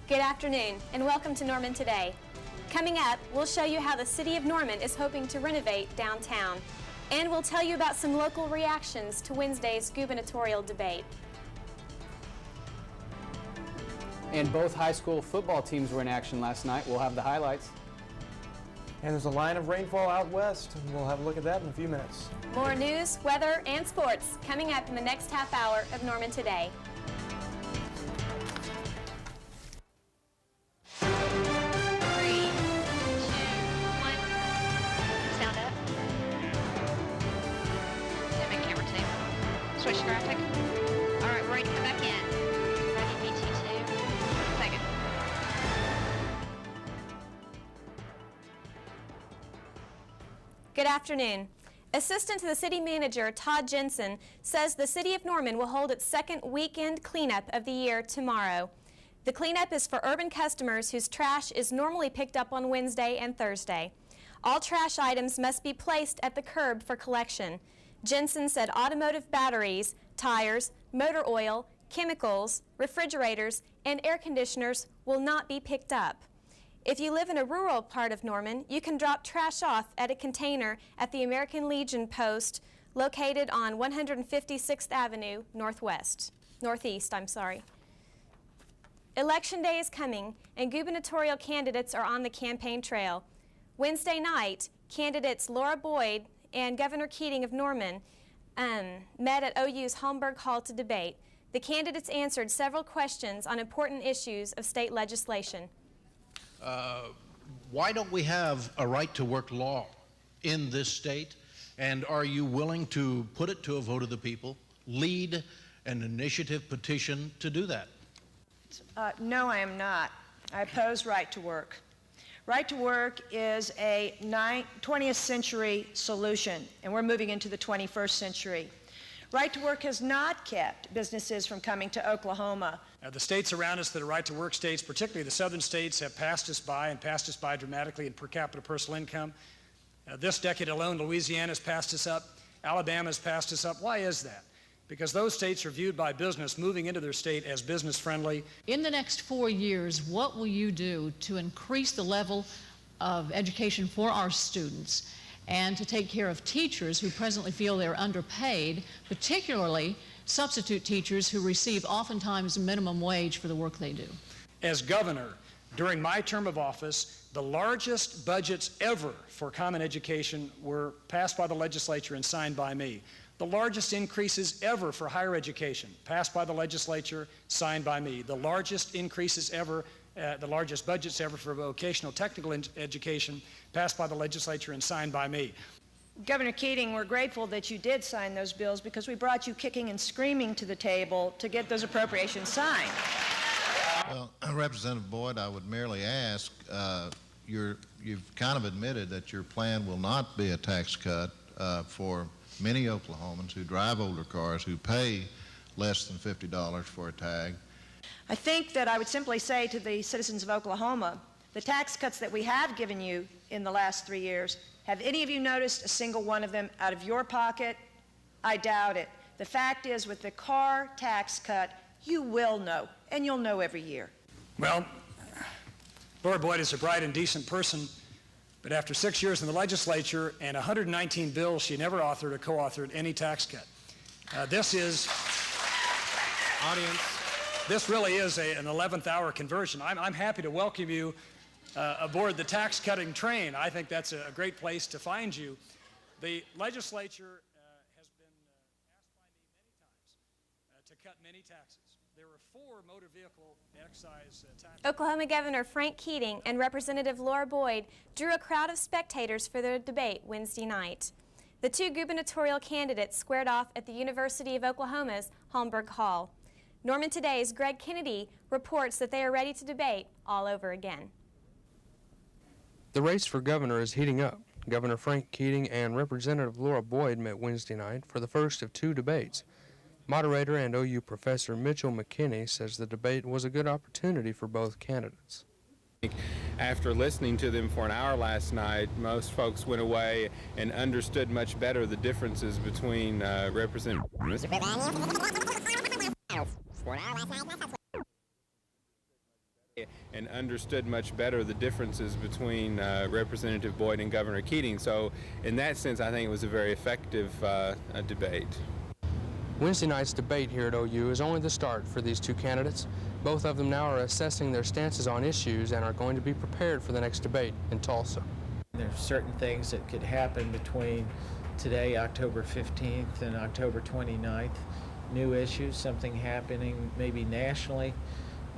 Good afternoon, and welcome to Norman Today. Coming up, we'll show you how the City of Norman is hoping to renovate downtown. And we'll tell you about some local reactions to Wednesday's gubernatorial debate. And both high school football teams were in action last night. We'll have the highlights. And there's a line of rainfall out west, and we'll have a look at that in a few minutes. More news, weather, and sports coming up in the next half hour of Norman Today. Switch graphic. All right, we're ready to come back in. Ready, BT2. Second. Good afternoon. Assistant to the City Manager, Todd Jensen, says the City of Norman will hold its second weekend cleanup of the year tomorrow. The cleanup is for urban customers whose trash is normally picked up on Wednesday and Thursday. All trash items must be placed at the curb for collection. Jensen said automotive batteries, tires, motor oil, chemicals, refrigerators, and air conditioners will not be picked up. If you live in a rural part of Norman, you can drop trash off at a container at the American Legion post located on 156th Avenue Northeast. Election day is coming, and gubernatorial candidates are on the campaign trail. Wednesday night, candidates Laura Boyd and Governor Keating of Norman met at OU's Holmberg Hall to debate. The candidates answered several questions on important issues of state legislation. Why don't we have a right-to-work law in this state? And are you willing to put it to a vote of the people, lead an initiative petition to do that? No, I am not. I oppose right to work. Right to work is a 20th century solution, and we're moving into the 21st century. Right to work has not kept businesses from coming to Oklahoma. The states around us that are right to work states, particularly the southern states, have passed us by dramatically in per capita personal income. This decade alone, Louisiana has passed us up. Alabama has passed us up. Why is that? Because those states are viewed by business moving into their state as business friendly. In the next 4 years, what will you do to increase the level of education for our students and to take care of teachers who presently feel they're underpaid, particularly substitute teachers who receive oftentimes minimum wage for the work they do? As governor, during my term of office, the largest budgets ever for common education were passed by the legislature and signed by me. The largest increases ever for higher education, passed by the legislature, signed by me. The largest increases ever, the largest budgets ever for vocational technical education, passed by the legislature and signed by me. Governor Keating, we're grateful that you did sign those bills because we brought you kicking and screaming to the table to get those appropriations signed. Well, Representative Boyd, I would merely ask, you've kind of admitted that your plan will not be a tax cut for many Oklahomans who drive older cars, who pay less than $50 for a tag. I think that I would simply say to the citizens of Oklahoma, the tax cuts that we have given you in the last 3 years, have any of you noticed a single one of them out of your pocket? I doubt it. The fact is, with the car tax cut, you will know, and you'll know every year. Well, Laura Boyd is a bright and decent person, but after 6 years in the legislature and 119 bills, she never authored or co-authored any tax cut. This really is an 11th hour conversion. I'm happy to welcome you aboard the tax cutting train. I think that's a great place to find you. The legislature has been asked by me many times to cut many taxes. There are 4 motor vehicle excise taxes. Oklahoma Governor Frank Keating and Representative Laura Boyd drew a crowd of spectators for their debate Wednesday night. The 2 gubernatorial candidates squared off at the University of Oklahoma's Holmberg Hall. Norman Today's Greg Kennedy reports that they are ready to debate all over again. The race for governor is heating up. Governor Frank Keating and Representative Laura Boyd met Wednesday night for the first of 2 debates. Moderator and OU professor Mitchell McKinney says the debate was a good opportunity for both candidates. After listening to them for an hour last night, most folks went away and understood much better the differences between Representative and understood much better the differences between Representative Boyd and Governor Keating. So in that sense, I think it was a very effective debate. Wednesday night's debate here at OU is only the start for these two candidates. Both of them now are assessing their stances on issues and are going to be prepared for the next debate in Tulsa. There are certain things that could happen between today, October 15th, and October 29th. New issues, something happening maybe nationally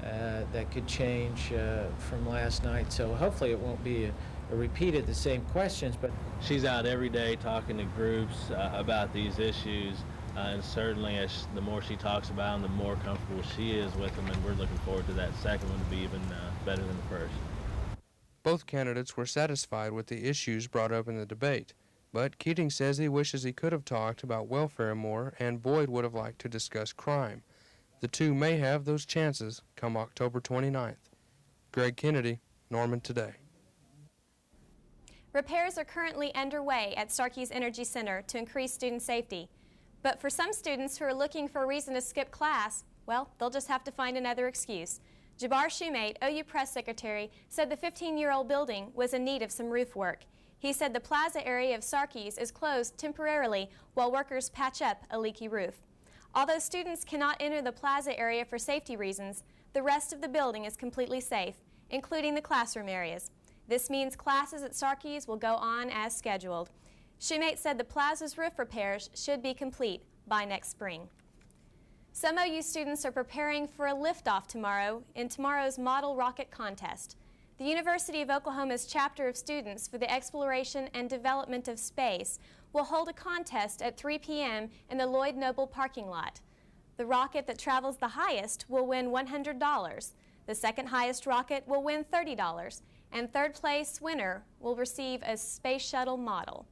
that could change from last night. So hopefully it won't be a repeat of the same questions. But she's out every day talking to groups about these issues. And certainly, the more she talks about them, the more comfortable she is with them, and we're looking forward to that second one to be even better than the first. Both candidates were satisfied with the issues brought up in the debate, but Keating says he wishes he could have talked about welfare more, and Boyd would have liked to discuss crime. The two may have those chances come October 29th. Greg Kennedy, Norman Today. Repairs are currently underway at Starkey's Energy Center to increase student safety. But for some students who are looking for a reason to skip class, well, they'll just have to find another excuse. Jabbar Shoemate, OU press secretary, said the 15-year-old building was in need of some roof work. He said the plaza area of Starkey's is closed temporarily while workers patch up a leaky roof. Although students cannot enter the plaza area for safety reasons, the rest of the building is completely safe, including the classroom areas. This means classes at Starkey's will go on as scheduled. Shoemate said the plaza's roof repairs should be complete by next spring. Some OU students are preparing for a liftoff tomorrow in tomorrow's Model Rocket Contest. The University of Oklahoma's chapter of students for the exploration and development of space will hold a contest at 3 p.m. in the Lloyd Noble parking lot. The rocket that travels the highest will win $100. The second highest rocket will win $30, and third place winner will receive a space shuttle model.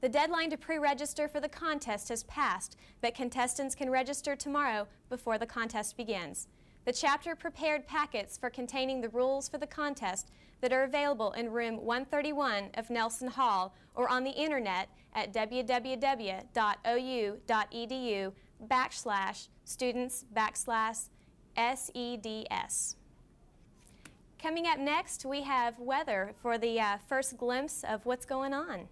The deadline to pre-register for the contest has passed, but contestants can register tomorrow before the contest begins. The chapter prepared packets for containing the rules for the contest that are available in room 131 of Nelson Hall or on the internet at www.ou.edu/students/SEDS. Coming up next, we have weather for the first glimpse of what's going on.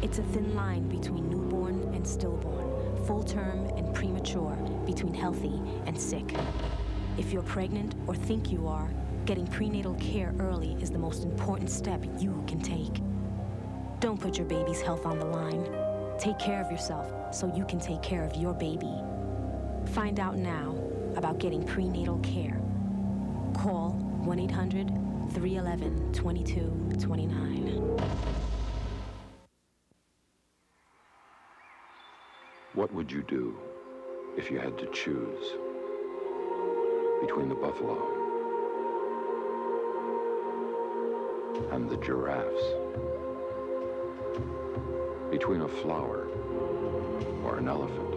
It's a thin line between newborn and stillborn, full term and premature, between healthy and sick. If you're pregnant or think you are, getting prenatal care early is the most important step you can take. Don't put your baby's health on the line. Take care of yourself so you can take care of your baby. Find out now about getting prenatal care. Call 1-800-311-2229. What would you do if you had to choose between the buffalo and the giraffes? Between a flower or an elephant?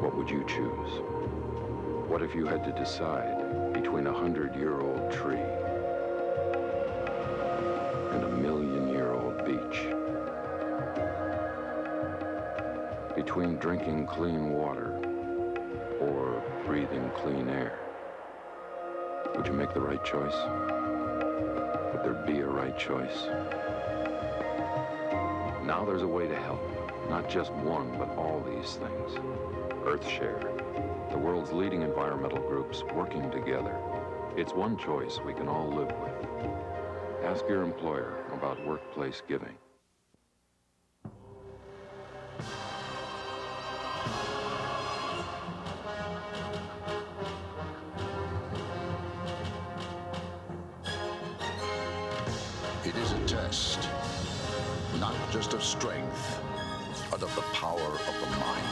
What would you choose? What if you had to decide between a 100-year-old tree and a 1,000,000-year-old beach? Between drinking clean water or breathing clean air? Would you make the right choice? Would there be a right choice? Now there's a way to help. Not just one, but all these things. EarthShare, the world's leading environmental groups working together. It's one choice we can all live with. Ask your employer about workplace giving. It is a test, not just of strength, but of the power of the mind.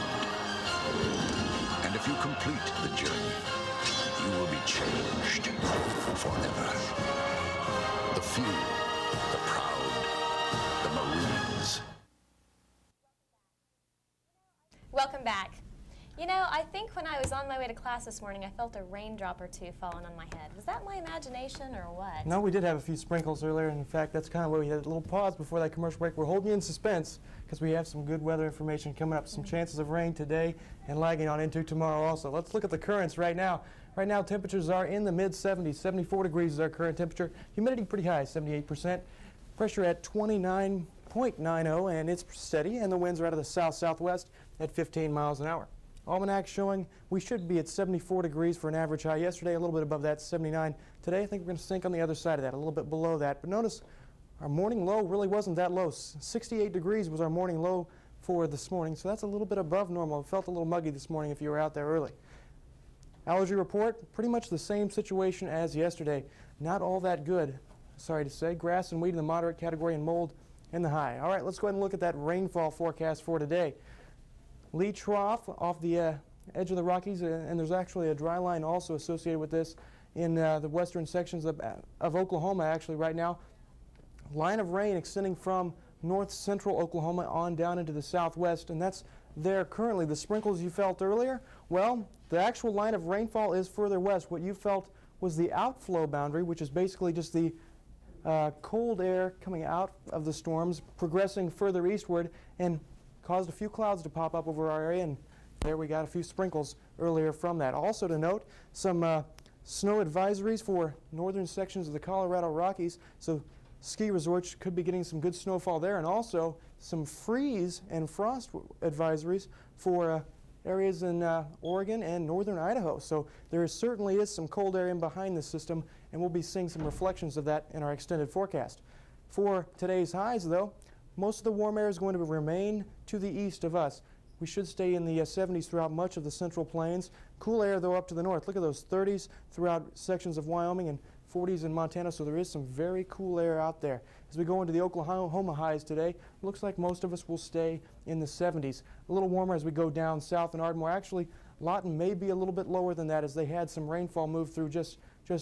And if you complete the journey, you will be changed forever. The few, the proud, the Marines. Welcome back. You know, I think when I was on my way to class this morning, I felt a raindrop or two falling on my head. Was that my imagination or what? No, we did have a few sprinkles earlier. In fact, that's kind of why we had a little pause before that commercial break. We're holding you in suspense because we have some good weather information coming up, some chances of rain today and lagging on into tomorrow also. Let's look at the currents right now. Right now, temperatures are in the mid-70s. 74 degrees is our current temperature. Humidity pretty high, 78%. Pressure at 29.90, and it's steady, and the winds are out of the south-southwest at 15 miles an hour. Almanac showing we should be at 74 degrees for an average high yesterday, a little bit above that, 79. Today, I think we're going to sink on the other side of that, a little bit below that. But notice our morning low really wasn't that low. 68 degrees was our morning low for this morning, so that's a little bit above normal. It felt a little muggy this morning if you were out there early. Allergy report, pretty much the same situation as yesterday. Not all that good, sorry to say. Grass and weed in the moderate category and mold in the high. All right, let's go ahead and look at that rainfall forecast for today. Lee Trough off the edge of the Rockies, and there's actually a dry line also associated with this in the western sections of Oklahoma actually right now. Line of rain extending from north central Oklahoma on down into the southwest, and that's there currently. The sprinkles you felt earlier, well, the actual line of rainfall is further west. What you felt was the outflow boundary, which is basically just the cold air coming out of the storms, progressing further eastward, and caused a few clouds to pop up over our area, and there we got a few sprinkles earlier from that. Also to note, some snow advisories for northern sections of the Colorado Rockies, so ski resorts could be getting some good snowfall there, and also some freeze and frost advisories for areas in Oregon and northern Idaho. So there certainly is some cold air in behind the system, and we'll be seeing some reflections of that in our extended forecast. For today's highs, though, most of the warm air is going to remain to the east of us. We should stay in the 70s throughout much of the central plains. Cool air, though, up to the north. Look at those 30s throughout sections of Wyoming and 40s in Montana, so there is some very cool air out there. As we go into the Oklahoma highs today, looks like most of us will stay in the 70s. A little warmer as we go down south in Ardmore. Actually, Lawton may be a little bit lower than that as they had some rainfall move through just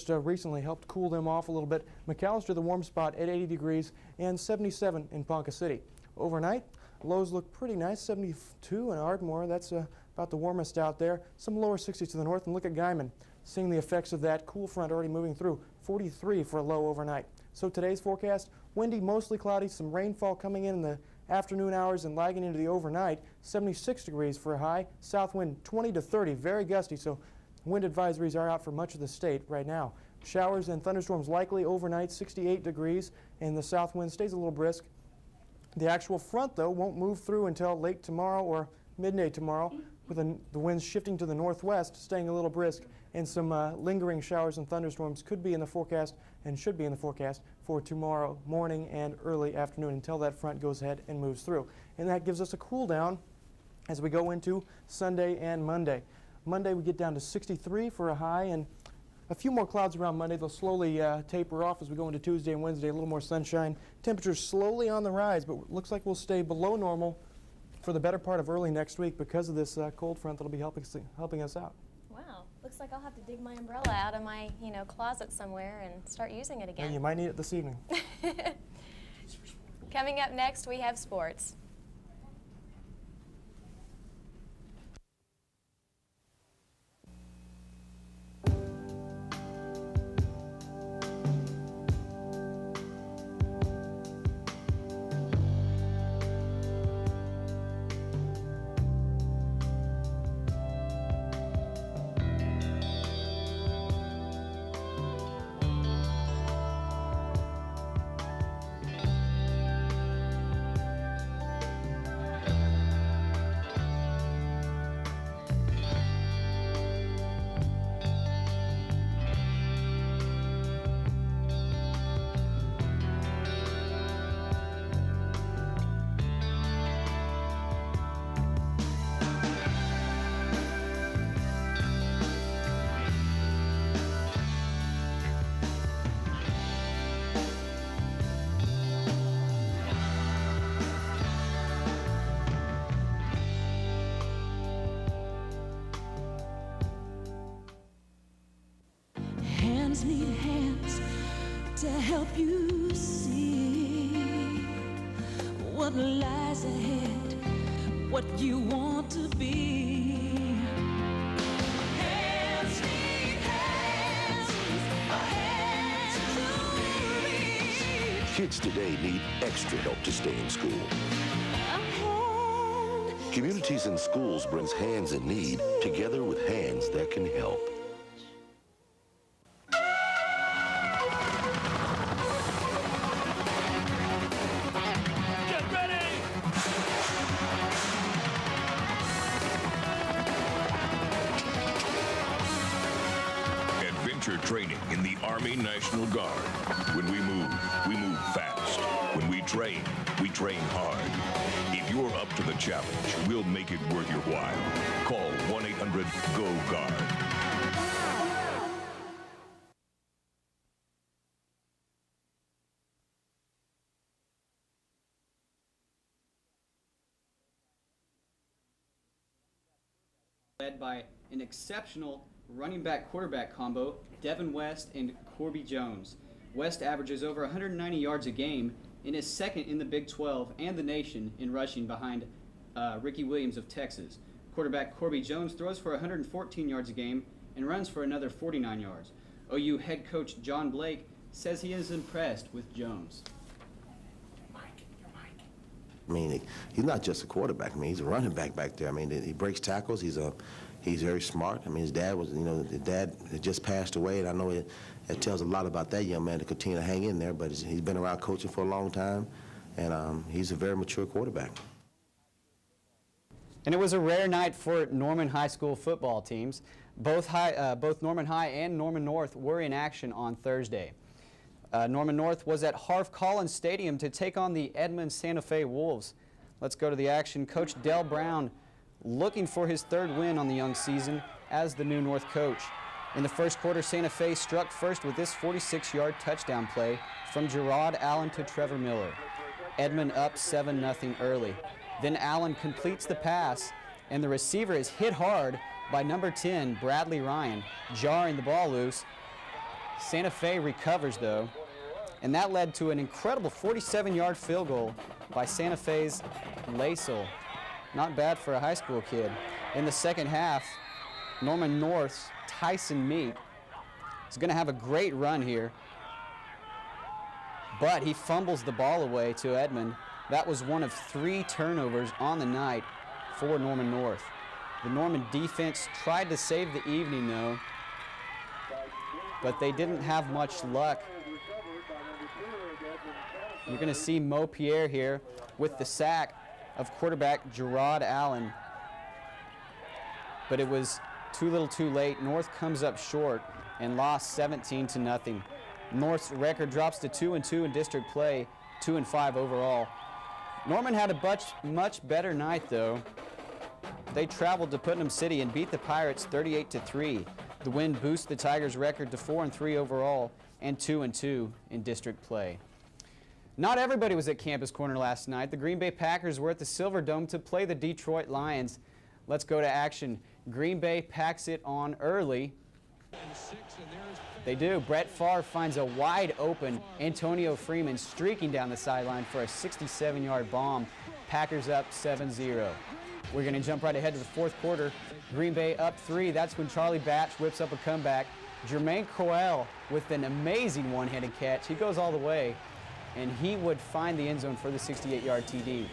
recently, helped cool them off a little bit. McAllister, the warm spot at 80 degrees and 77 in Ponca City. Overnight, lows look pretty nice, 72 in Ardmore. That's about the warmest out there. Some lower 60s to the north, and look at Guyman, seeing the effects of that cool front already moving through. 43 for a low overnight. So today's forecast, windy, mostly cloudy, some rainfall coming in the afternoon hours and lagging into the overnight. 76 degrees for a high. South wind 20 to 30, very gusty, so wind advisories are out for much of the state right now. Showers and thunderstorms likely overnight, 68 degrees, and the south wind stays a little brisk. The actual front, though, won't move through until late tomorrow or midday tomorrow, with the winds shifting to the northwest, staying a little brisk, and some lingering showers and thunderstorms could be in the forecast and should be in the forecast for tomorrow morning and early afternoon until that front goes ahead and moves through. And that gives us a cool down as we go into Sunday and Monday. Monday we get down to 63 for a high, and a few more clouds around Monday. They'll slowly taper off as we go into Tuesday and Wednesday, a little more sunshine. Temperatures slowly on the rise, but looks like we'll stay below normal for the better part of early next week because of this cold front that'll be helping us out. Wow, looks like I'll have to dig my umbrella out of my closet somewhere and start using it again. Yeah, you might need it this evening. Coming up next, we have sports. hands need hands to help you see what lies ahead, what you want to be. Hands need hands, a hand to reach. Kids today need extra help to stay in school. Communities in Schools brings hands in need together with hands that can help. Get ready! Adventure training in the Army National Guard. When we move fast. When we train hard. If you're up to the challenge, we'll make it worth your while. Call 1-800-GO-GUARD. Led by an exceptional running back quarterback combo, Devin West and Corby Jones. West averages over 190 yards a game and is second in the Big 12 and the nation in rushing behind Ricky Williams of Texas. Quarterback Corby Jones throws for 114 yards a game and runs for another 49 yards. OU head coach John Blake says he is impressed with Jones. I mean, he's not just a quarterback. I mean, he's a running back there. I mean, he breaks tackles. He's very smart. I mean, his dad was, his dad had just passed away, and I know it tells a lot about that young man to continue to hang in there. But he's been around coaching for a long time, and he's a very mature quarterback. And it was a rare night for Norman High School football teams. Both Norman High and Norman North were in action on Thursday. Norman North was at Harv Collins Stadium to take on the Edmond Santa Fe Wolves. Let's go to the action. Coach Del Brown looking for his third win on the young season as the new North coach. In the first quarter, Santa Fe struck first with this 46-yard touchdown play from Gerard Allen to Trevor Miller. Edmond up 7-0 early. Then Allen completes the pass, and the receiver is hit hard by number 10, Bradley Ryan, jarring the ball loose. Santa Fe recovers, though, and that led to an incredible 47-yard field goal by Santa Fe's Laisel. Not bad for a high school kid. In the second half, Norman North's Tyson Meek is going to have a great run here, but he fumbles the ball away to Edmond. That was one of 3 turnovers on the night for Norman North. The Norman defense tried to save the evening, though, but they didn't have much luck. You're going to see Mo Pierre here with the sack of quarterback Gerard Allen. But it was too little too late. North comes up short and lost 17-0. North's record drops to 2-2 in district play, 2-5 overall. Norman had a much better night, though. They traveled to Putnam City and beat the Pirates 38-3. The win boosts the Tigers' record to 4-3 overall and 2-2 in district play. Not everybody was at Campus Corner last night. The Green Bay Packers were at the Silver Dome to play the Detroit Lions. Let's go to action. Green Bay packs it on early. They do. Brett Favre finds a wide open Antonio Freeman streaking down the sideline for a 67-yard bomb. Packers up 7-0. We're going to jump right ahead to the fourth quarter. Green Bay up 3. That's when Charlie Batch whips up a comeback. Jermaine Crowell with an amazing one-handed catch. He goes all the way, and he would find the end zone for the 68-yard TD.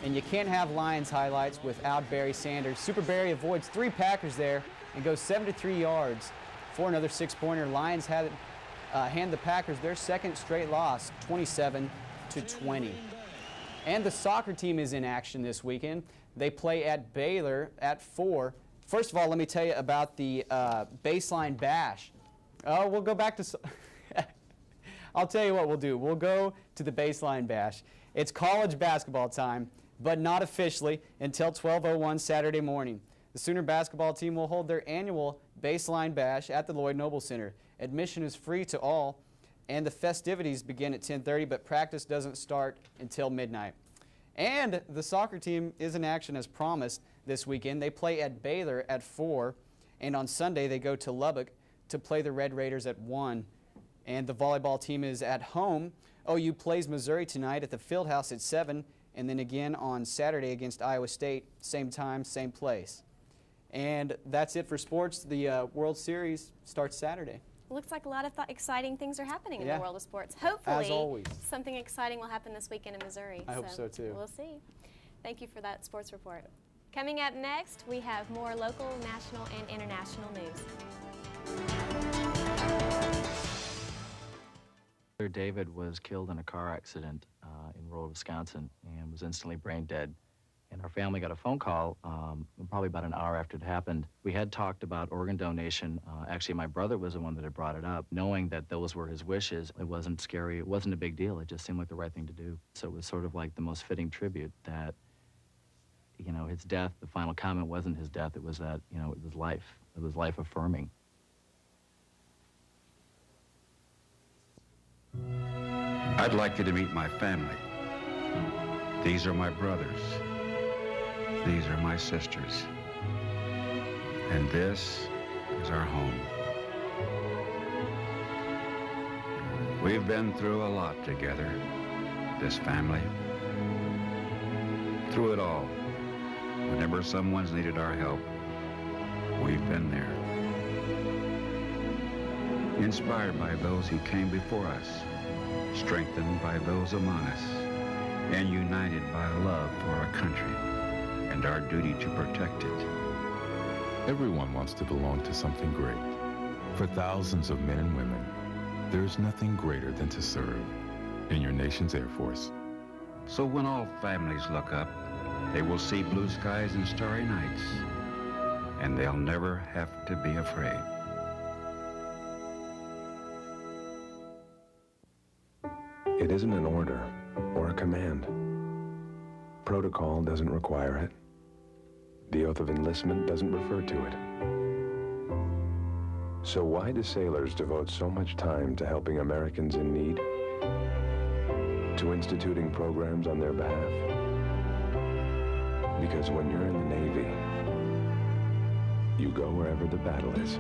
And you can't have Lions highlights without Barry Sanders. Super Barry avoids 3 Packers there and goes 73 yards for another 6-pointer. Lions hand the Packers their second straight loss, 27-20. And the soccer team is in action this weekend. They play at Baylor at 4. First of all, let me tell you about the Baseline Bash. Oh, we'll go back to... I'll tell you what we'll do. We'll go to the Baseline Bash. It's college basketball time, but not officially until 12:01 Saturday morning. The Sooner basketball team will hold their annual Baseline Bash at the Lloyd Noble Center. Admission is free to all, and the festivities begin at 10:30, but practice doesn't start until midnight. And the soccer team is in action as promised this weekend. They play at Baylor at 4, and on Sunday they go to Lubbock to play the Red Raiders at 1. And the volleyball team is at home. OU plays Missouri tonight at the Fieldhouse at 7, and then again on Saturday against Iowa State, same time, same place. And that's it for sports. The World Series starts Saturday. Looks like a lot of exciting things are happening in the world of sports. Hopefully, as always, something exciting will happen this weekend in Missouri. I hope so too. We'll see. Thank you for that sports report. Coming up next, we have more local, national, and international news. David was killed in a car accident in rural Wisconsin and was instantly brain dead. And our family got a phone call probably about an hour after it happened. We had talked about organ donation. Actually, my brother was the one that had brought it up. Knowing that those were his wishes, it wasn't scary. It wasn't a big deal. It just seemed like the right thing to do. So it was sort of like the most fitting tribute that, you know, his death, the final comment wasn't his death. It was that, you know, it was life. It was life affirming. I'd like you to meet my family. These are my brothers. These are my sisters. And this is our home. We've been through a lot together, this family. Through it all, whenever someone's needed our help, we've been there. Inspired by those who came before us, strengthened by those among us, and united by love for our country and our duty to protect it. Everyone wants to belong to something great. For thousands of men and women, there is nothing greater than to serve in your nation's Air Force. So when all families look up, they will see blue skies and starry nights, and they'll never have to be afraid. It isn't an order or a command. Protocol doesn't require it. The oath of enlistment doesn't refer to it. So why do sailors devote so much time to helping Americans in need? To instituting programs on their behalf? Because when you're in the Navy, you go wherever the battle is.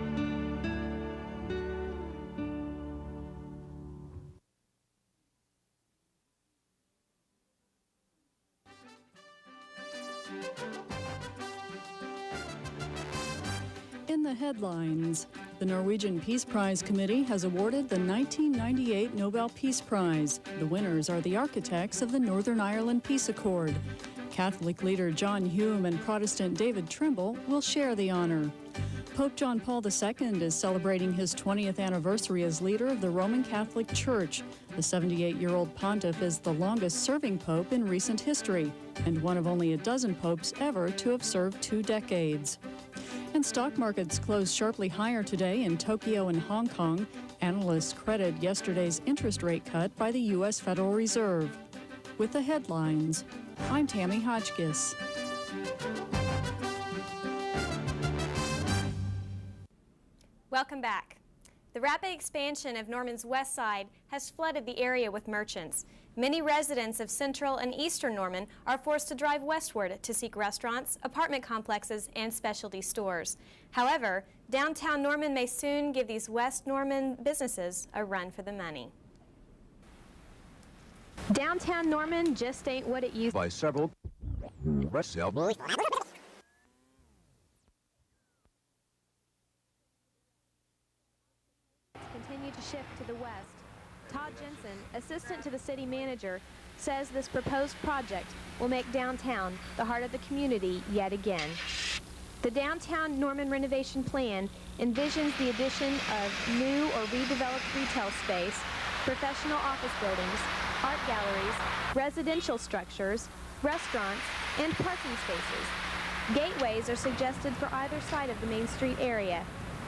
In the headlines, the Norwegian Peace Prize Committee has awarded the 1998 Nobel Peace Prize. The winners are the architects of the Northern Ireland Peace Accord. Catholic leader John Hume and Protestant David Trimble will share the honor. Pope John Paul II is celebrating his 20th anniversary as leader of the Roman Catholic Church. The 78-year-old pontiff is the longest-serving pope in recent history and one of only a dozen popes ever to have served 2 decades. And stock markets closed sharply higher today in Tokyo and Hong Kong. Analysts credit yesterday's interest rate cut by the U.S. Federal Reserve. With the headlines, I'm Tammy Hotchkiss. Welcome back. The rapid expansion of Norman's west side has flooded the area with merchants. Many residents of central and eastern Norman are forced to drive westward to seek restaurants, apartment complexes, and specialty stores. However, downtown Norman may soon give these West Norman businesses a run for the money. Downtown Norman just ain't what it used to be. By several continue to shift to the west. Todd Jensen, assistant to the city manager, says this proposed project will make downtown the heart of the community yet again. The downtown Norman renovation plan envisions the addition of new or redeveloped retail space, professional office buildings, art galleries, residential structures, restaurants, and parking spaces. Gateways are suggested for either side of the Main Street area.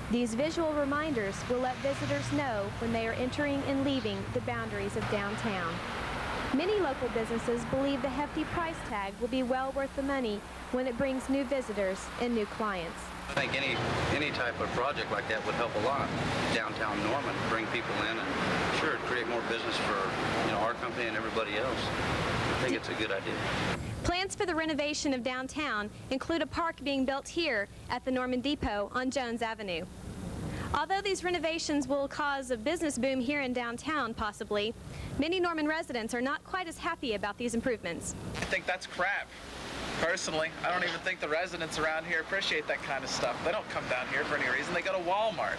These visual reminders will let visitors know when they are entering and leaving the boundaries of downtown. Many local businesses believe the hefty price tag will be well worth the money when it brings new visitors and new clients. I think any type of project like that would help a lot. Downtown Norman, bring people in and sure, create more business for our company and everybody else. I think it's a good idea. Plans for the renovation of downtown include a park being built here at the Norman Depot on Jones Avenue. Although these renovations will cause a business boom here in downtown, possibly, many Norman residents are not quite as happy about these improvements. I think that's crap. Personally, I don't even think the residents around here appreciate that kind of stuff. They don't come down here for any reason. They go to Walmart.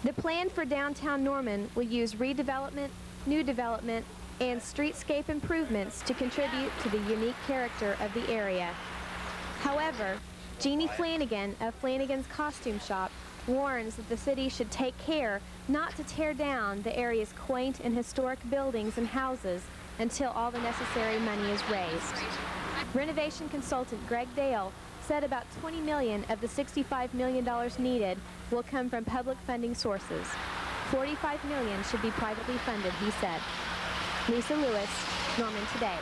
The plan for downtown Norman will use redevelopment, new development, and streetscape improvements to contribute to the unique character of the area. However, Jeannie Flanagan of Flanagan's Costume Shop warns that the city should take care not to tear down the area's quaint and historic buildings and houses until all the necessary money is raised. Renovation consultant Greg Dale said about $20 million of the $65 million needed will come from public funding sources. $45 million should be privately funded, he said. Lisa Lewis, Norman Today.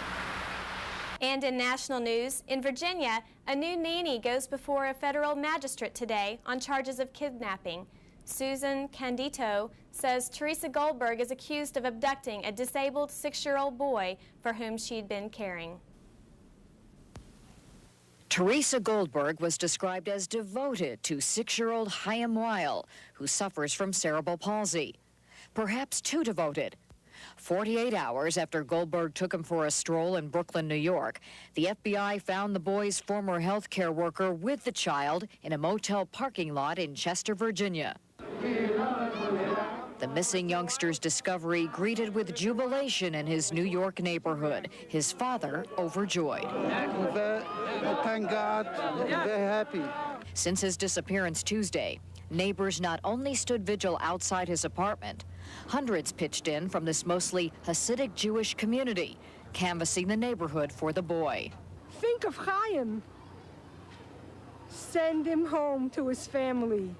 And in national news, in Virginia, a new nanny goes before a federal magistrate today on charges of kidnapping. Susan Candito says Teresa Goldberg is accused of abducting a disabled 6-year-old boy for whom she'd been caring. Teresa Goldberg was described as devoted to 6-year-old Chaim Weil, who suffers from cerebral palsy. Perhaps too devoted. 48 hours after Goldberg took him for a stroll in Brooklyn, New York, the FBI found the boy's former health care worker with the child in a motel parking lot in Chester, Virginia. The missing youngster's discovery greeted with jubilation in his New York neighborhood, his father overjoyed. Thank God, very happy. Since his disappearance Tuesday, neighbors not only stood vigil outside his apartment, hundreds pitched in from this mostly Hasidic Jewish community, canvassing the neighborhood for the boy. Think of Chaim. Send him home to his family.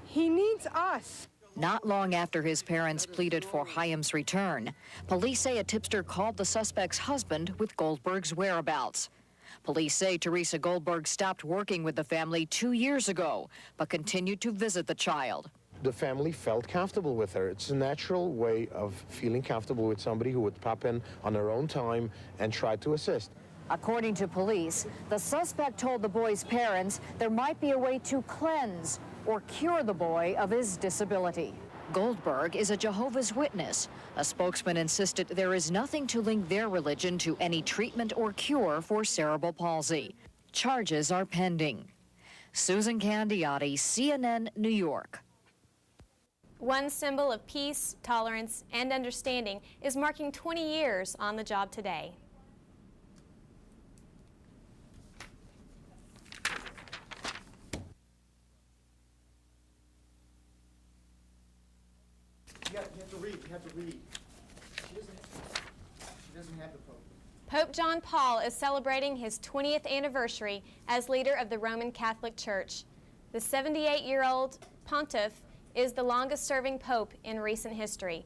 He needs us. Not long after his parents pleaded for Chaim's return, police say a tipster called the suspect's husband with Goldberg's whereabouts. Police say Teresa Goldberg stopped working with the family 2 years ago, but continued to visit the child. The family felt comfortable with her. It's a natural way of feeling comfortable with somebody who would pop in on their own time and try to assist. According to police, the suspect told the boy's parents there might be a way to cleanse or cure the boy of his disability. Goldberg is a Jehovah's Witness. A spokesman insisted there is nothing to link their religion to any treatment or cure for cerebral palsy. Charges are pending. Susan Candiotti, CNN, New York. One symbol of peace, tolerance, and understanding is marking 20 years on the job today. You have to read. You have to read. She doesn't have the Pope. Pope John Paul is celebrating his 20th anniversary as leader of the Roman Catholic Church. The 78-year-old pontiff is the longest-serving pope in recent history,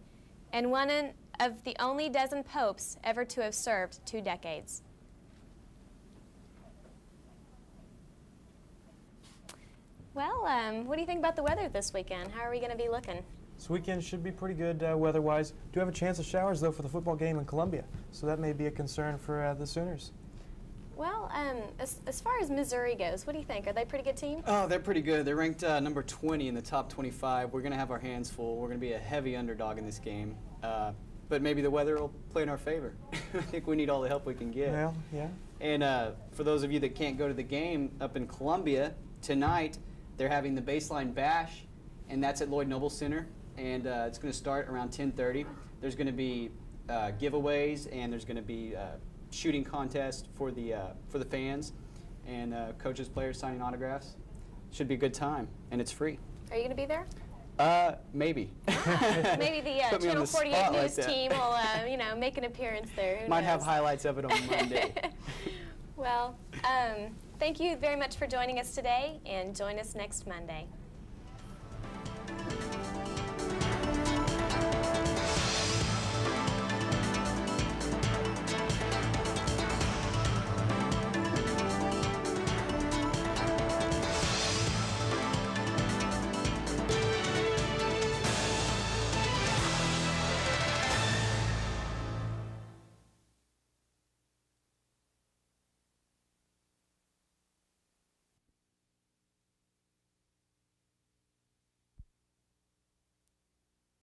and one of the only dozen popes ever to have served 2 decades. Well, what do you think about the weather this weekend? How are we going to be looking? This weekend should be pretty good weather-wise. Do have a chance of showers, though, for the football game in Columbia, so that may be a concern for the Sooners. Well, as far as Missouri goes, what do you think? Are they a pretty good team? Oh, they're pretty good. They're ranked number 20 in the top 25. We're going to have our hands full. We're going to be a heavy underdog in this game. But maybe the weather will play in our favor. I think we need all the help we can get. Well, yeah. And for those of you that can't go to the game up in Columbia, tonight they're having the Baseline Bash, and that's at Lloyd Noble Center. And it's going to start around 10:30. There's going to be giveaways, and there's going to be shooting contest for the fans, and coaches, players signing autographs. Should be a good time, and it's free. Are you going to be there? Maybe. Maybe the Channel 48 News team will, make an appearance there. Who Might knows? have highlights of it on Monday. Well, thank you very much for joining us today, and join us next Monday.